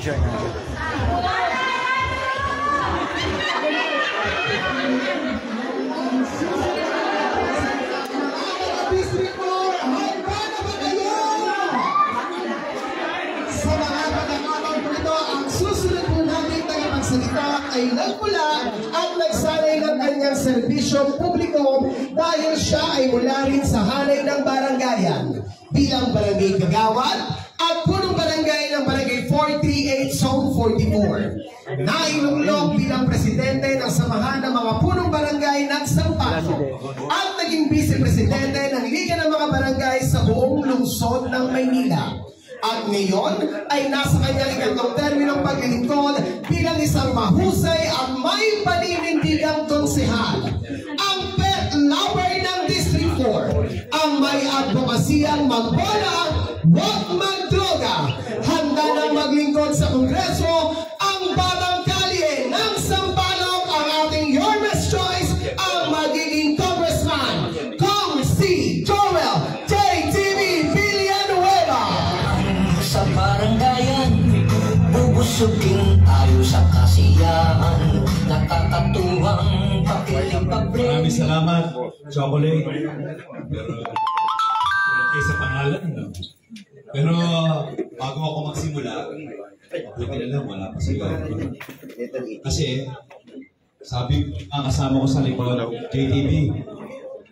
picture natin. Sa mga pagkakataon po ito, ang susunod po natin tagapagsalita ay nagmula at nagsanay ng kanyang serbisyo publiko dahil siya ay mula rin sa hanay ng barangayan bilang barangay kagawad at punong barangay ng barangay 438 Zone 44. Nailunglog bilang presidente ng samahan ng mga punong barangay ng Sampalo at naging vice-presidente ng Liga ng mga Barangay sa buong lungsod ng Maynila. At ngayon ay nasa kanyang ikatlong terminong paglilingkod bilang isang mahusay at may paninindigang konsehal. Ang pet lover ng District 4, ang may advokasiyang magbola, huwag magdroga, handa nang maglingkod sa Kongreso, ang batang kalye ng Sampaloc, ang ating Your Best Choice, ang magiging Congressman, Kong si Joel JTV Villanueva. Sa barangayan, bubusugin tayo sa kasiyahan, nakakatuwang pakiling-pabre. Maraming salamat, Chocolate. Pero sa pangalan, no? Pero bago ako magsimula, buti na lang, wala pa sigaw. Kasi, sabi ang kasama ko sa likod, JTV,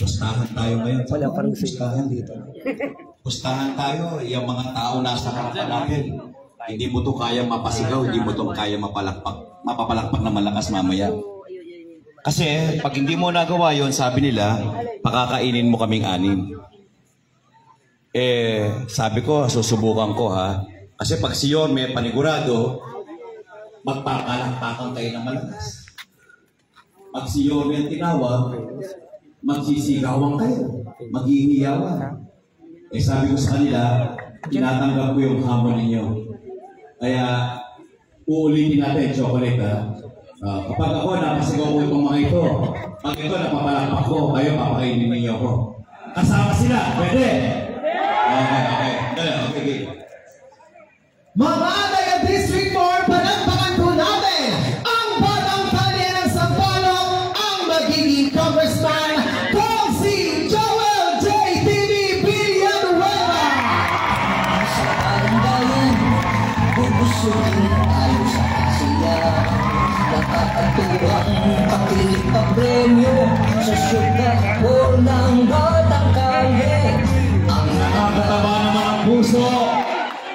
pustahan tayo ngayon. Wala parang pustahan dito. Pustahan tayo, yung mga tao nasa harapan natin. Hindi mo to kaya mapasigaw, hindi mo to kaya mapapalakpak na malakas mamaya. Kasi pag hindi mo nagawa yon, sabi nila, pakakainin mo kaming anim. Sabi ko, susubukan ko ha. Kasi pag si Yorme panigurado, magpapalakpakan kayo ng malakas. Pag si Yorme ang tinawag, magsisigawan kayo, maghihiyawan. Sabi ko sa kanila, tinatanggap ko yung hamon ninyo. Kaya, uulitin natin, Chocolate, ha? Kapag ako, napasigaw ko itong mga ito. Pag ito, napapalakpak ko, kayo, papakainin ninyo ko. Kasama sila, pwede? Okay. Mga taga-District 4, palakpakan po natin ang batang kalye ng Sampaloc, ang magiging Congressman, Kong si Joel JTV Villanueva. Sa barangayan, bubusugin tayo sa kasiyahan, nakakatuwang pakiling-papremyo sa syudad o ng batang kalye. Ang nakakataba naman ang puso,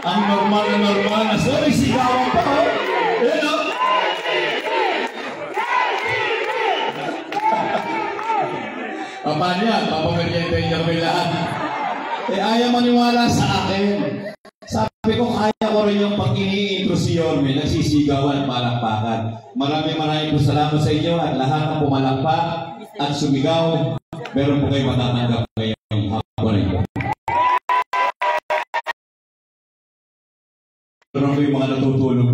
ang normal na sorry, sigawan pa, oh. Ayan, oh. Paano yan? Papameryente niyo kami lahat. Ayaw maniwala sa akin. Sabi ko, kaya ko rin yung pag ini-intro si Yorme, nagsisigawan, palakpakan. Maraming po salamat sa inyo at lahat ng pumalakpak at sumigaw. Meron po kayo matatanggap ngayong hapon na ito. Meron po yung mga natutulog.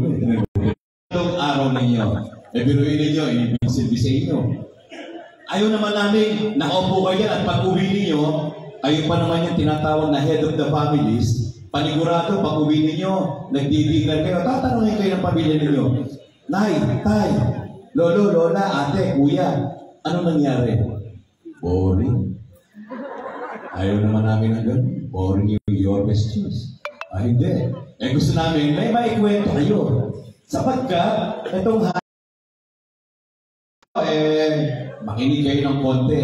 Itong araw ninyo, biruin ninyo, inibig sa inyo. Ayaw naman namin, nakaupo kayo at pag-uwi ninyo, ayaw pa naman yung tinatawag na head of the families. Panigurado, pag-uwi ninyo, nagdidigan kayo, tatanungin kayo ng pamilya ninyo. Nay, tay, lolo, lola, ate, kuya, ano nangyari? Boring. Ayaw naman namin na gano'n. Boring yung Your Best Choice. Hindi. Gusto namin, may maikwento kayo. Sapagkat, itong makinig kayo ng konti.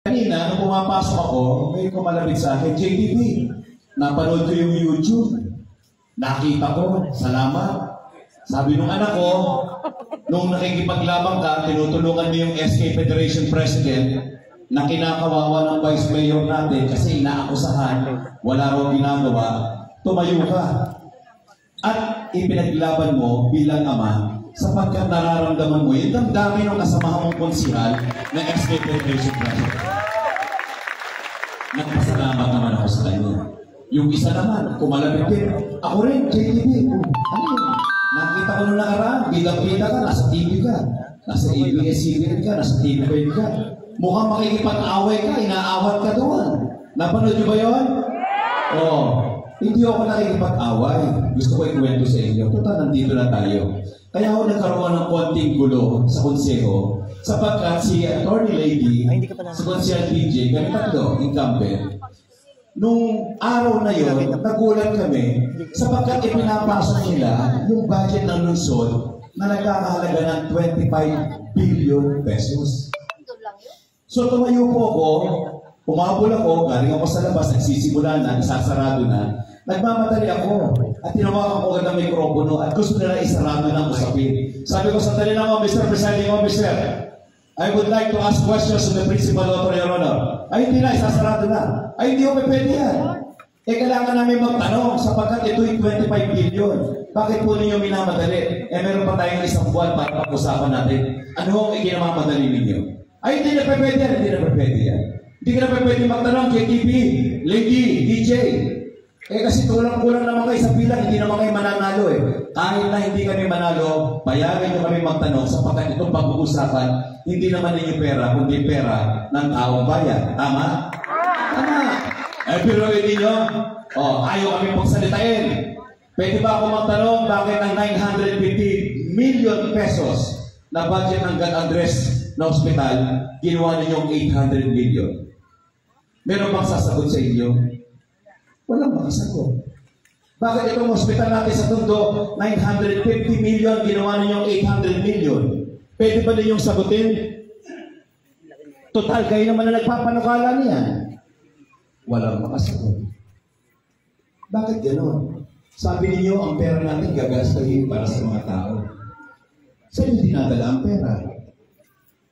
Kanina, nung pumapasok ako, may kumalapit sa akin, JTV, napanood ko yung YouTube. Nakita ko, salamat. Sabi nung anak ko, nung nakikipaglabang ka, tinutulungan mo yung SK Federation President na kinakawawa ng Vice Mayor natin kasi inaakusahan, wala raw ginagawa, tumayo ka. At ipinaglaban mo bilang ama sapagkat nararamdaman mo yung damdamin ng kasamahan mong konsihal na SK Federation President. Nagpasalamat naman ako sa kanya. Yung isa naman, kumalapit din. Ako rin, JTV. Ano yun? Nakita ko nung nakaraan, bidang-bida ka, nasa TV ka. Nasa ABS-CBN ka, nasa TV5 ka. Mukhang makikipag-away ka, inaawat ka doon. Napanood nyo ba yun? Oo. hindi ako nakikipag-away. Gusto ko ikwento sa inyo. Total, nandito na tayo. Kaya ako nagkaroon ng konting gulo sa konseho sapagkat si Attorney Lady sa konseho DJ, kami tatlo, incumbent. Nung araw na yun, nagulat kami sapagkat ipinapasok nila yung budget ng lungsod na nagkakahalaga ng 25 billion pesos. So tumayo po ako, umabol ako, galing ako sa labas, nagsisimula na, sasarado na, nagmamadali ako at tinawakan ko agad ng mikropono at gusto nila isarado ng usapin. Sabi ko, sandali lang ako, Mr. Presiding Officer, I would like to ask questions to the Principal Author, Your Honor. Ay, hindi na, isasarado na. Ay, hindi ko pwede yan. Eh, kailangan namin magtanong sapagkat ito'y 25 billion. Bakit po ninyo minamadali? Eh, meron pa tayong isang buwan para pag-usapan natin. Ano ang ikinamamadali ninyo? Ay, hindi na pwede yan. Hindi na pwede yan. Hindi ka na pwede magtanong, KTV, Lady, DJ. Eh, kasi kulang-kulang naman kayo sa pila, hindi naman kayo mananalo eh. Kahit na hindi kami manalo, payagan nyo kami magtanong sapagkat itong pag-uusapan, hindi naman ninyo pera, kundi pera ng taong bayan. Tama? Tama. Eh, pero hindi nyo, ayaw kami pagsalitain. Pwede ba ako magtanong bakit ang 950 million pesos na budget ng God Andres na ospital, ginawa ninyong 800 million? Meron bang sasagot sa inyo? Walang makasagot. Bakit itong ospital natin sa Tondo, 950 million, ginawa ninyong 800 million? Pwede ba ninyong sagutin? Total, kayo naman na nagpapanukala niyan. Walang makasagot. Bakit gano'n? Sabi ninyo, ang pera natin gagastahin para sa mga tao. Saan yung dinadala ang pera?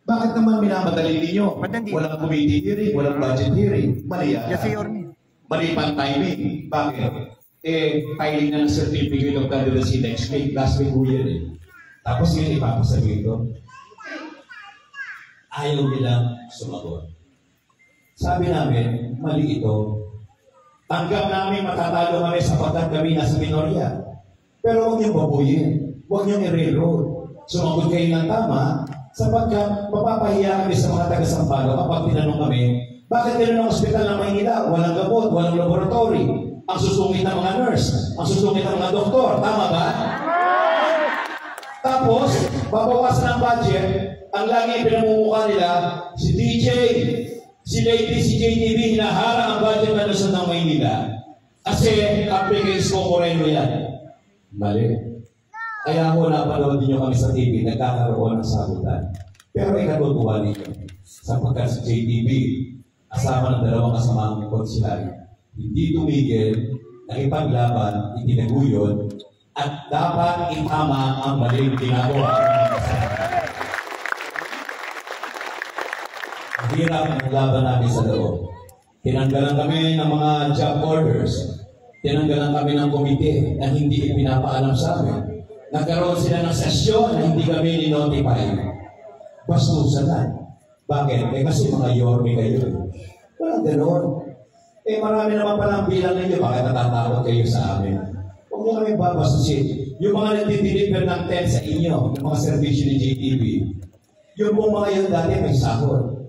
Bakit naman minamadali ninyo? Walang committee hearing, walang budget hearing. Mali yan. Mali pang timing. Bakit? Eh, filing na ng certificate of candidacy next week. Last week po yan eh. Tapos yun ipapasabi ito. Ayaw nilang sumagot. Sabi namin, mali ito. Tanggap namin matatalo kami sapagkat kami nasa minorya. Pero huwag niyong babuyin. Huwag niyong i-railroad. Sumagot kayo ng tama sapagkat mapapahiya kami sa mga taga-Sampalo kapag tinanong kami, bakit meron ng ospital ng Maynila? Walang gamot, walang laboratory. Ang susungit ng mga nurse, ang susungit ng mga doktor. Tama ba? Tapos, babawasan ang budget, ang lagi pinamumukha nila, si DJ, si Lady, si JTV, hinaharang ang budget na Luzon ng Maynila. Kasi, applications ko Moreno yan. Mali. Kaya ako napanood niyo kami sa TV, nagkakaroon ng sagutan. Pero ikatutuwa ninyo, sapagkat si JTV, asama ng dalawang kasamang konsilari, hindi tumigil, nakipaglaban, itinaguyod, at dapat itama ang maling ginagawa. Hirap ang laban natin sa loob. Tinanggalan kami ng mga job orders. Tinanggalan kami ng komite na hindi ipinapaalam sa amin. Nagkaroon sila ng sesyon na hindi kami ni-notify. Bastusan na. Bakit? Eh kasi mga yorme kayo. Walang ganoon. Eh marami naman palang bilang ninyo. Bakit natatakot kayo sa amin? Huwag niyo kami babastusin. Yung mga nagtideliver ng tent sa inyo, yung mga servisyo ni JTV, yung mga yun dati may sahod.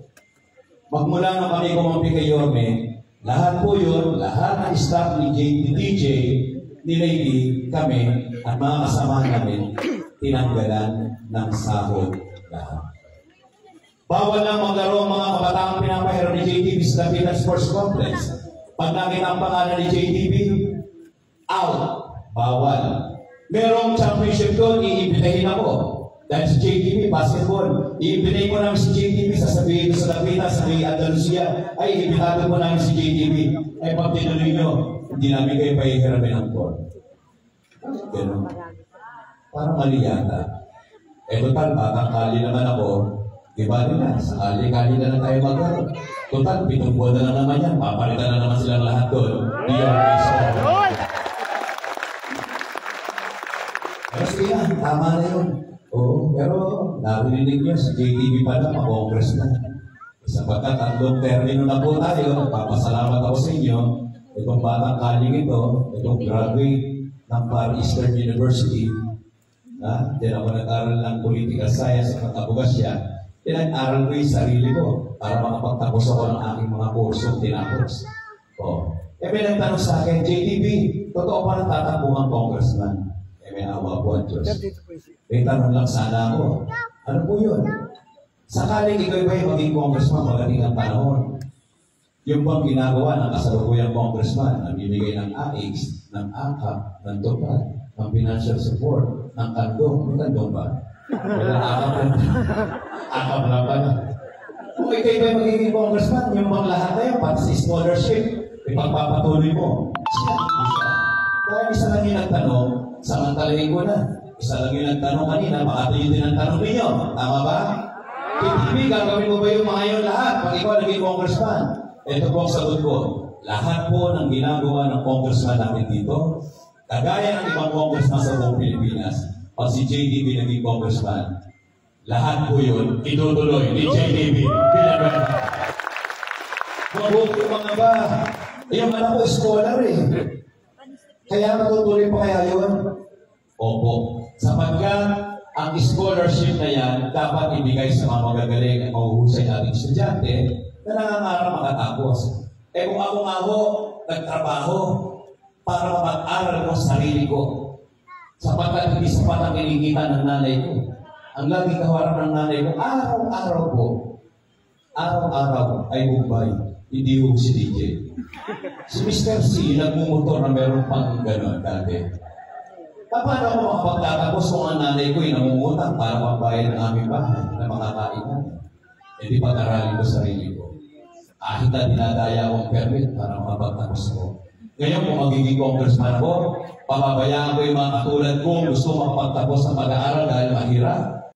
Magmula na kami kumampi kay Yorme, lahat po yun, lahat ng staff ni DJ, ni Lady, kami, at mga kasama namin, tinanggalan ng sahod lahat. Bawal na maglaro ang mga kabataang pinapahero ni JTV sa Dapitan Sports Complex. Pag nakita ang pangalan ni JTV, out. Bawal. Merong championship doon, iimbitahin ako. Dahil sa JTV, basketball, iimbitahin ko namin si JTV, sasabihin ko sa Dapitan, sa Andalusia, ay iimbitahin ko namin si JTV. Ay pag tinuloy nyo, hindi namin kayo pahihiramin ang board. Ganun. Parang mali yata. Eh, total, batang-kali naman ako. Iba rin na, sa kali-kali na lang tayo mag-aro. Total, 7 buwan na lang naman yan. Papalitan na naman silang lahat doon. Di yung pero sige yan, tama na yun. Oo, pero narinig nyo sa JTV pa na, ma-congress na. Sapagkat 3 termino na po tayo, papasalamat ako sa inyo. Itong batang kaling ito, itong graduate ng Far Eastern University. Diyan ako nag-aral ng political science at pagkabugasya. Pinag-aral ko yung sarili ko para makapagtapos ako ng aking mga kursong tinapos. May nagtanong sa akin, JTB, totoo pa natatakbuhan congressman? May awa po ang Diyos. May tanong lang sana ako. Ano po yun? Sakaling ikaw ba yung maging congressman pagdating ang panahon? Yung bang ginagawa ng kasalukuyang congressman, namimigay ng AIX, ng AKAP, ng TOPAD, ng financial support, ng kandong, may kandong ba? Wala AKAP lang. AKAP lang pala. Kung ikaw ba yung magiging congressman, yung mga lahat na yun, pati sa scholarship, ipagpapatuloy mo. Kaya isa lang yung nagtanong, samantalahin ko na. Isa lang yung nagtanong kanina, baka ito yung din ang tanong ninyo. Tama ba? KTV, gagawin mo ba yung mga yun lahat pag ikaw naging congressman? Ito po ang sagot ko. Lahat po ng ginagawa ng congressman natin dito, kagaya ng ibang congressman sa buong Pilipinas, pag si JTB naging congressman, lahat po yun, itutuloy ni JTB. Mabuti yung mga ba? Yung anak ko, scholar eh. Kaya matutuloy pa kaya yun? Opo. Sapagkat ang scholarship na yan dapat ibigay sa mga magagaling at mahuhusay nating estudyante na nangangarap makatapos. Kung ako nga ho, nagtrabaho para mapag-aral ko sa sarili ko. Sapagkat hindi sapat ang kinikita ng nanay ko. Ang laging kaharap ng nanay ko, araw-araw po. Araw-araw ay Mumbai. Hindi ho si DJ. Si Mr. C, nagmumotor na meron pang gano'n dati. Paano ako makapagtatapos kung ang nanay ko ay namumutang para pambayad ng aming bahay na makakain namin? Di pag-aralin ko sarili ko. Kahit na dinadaya akong permit para makapagtapos ko. Ngayon kung magiging congressman ako, papabayaan ko yung mga katulad ko gusto makapagtapos ng pag-aaral dahil mahirap.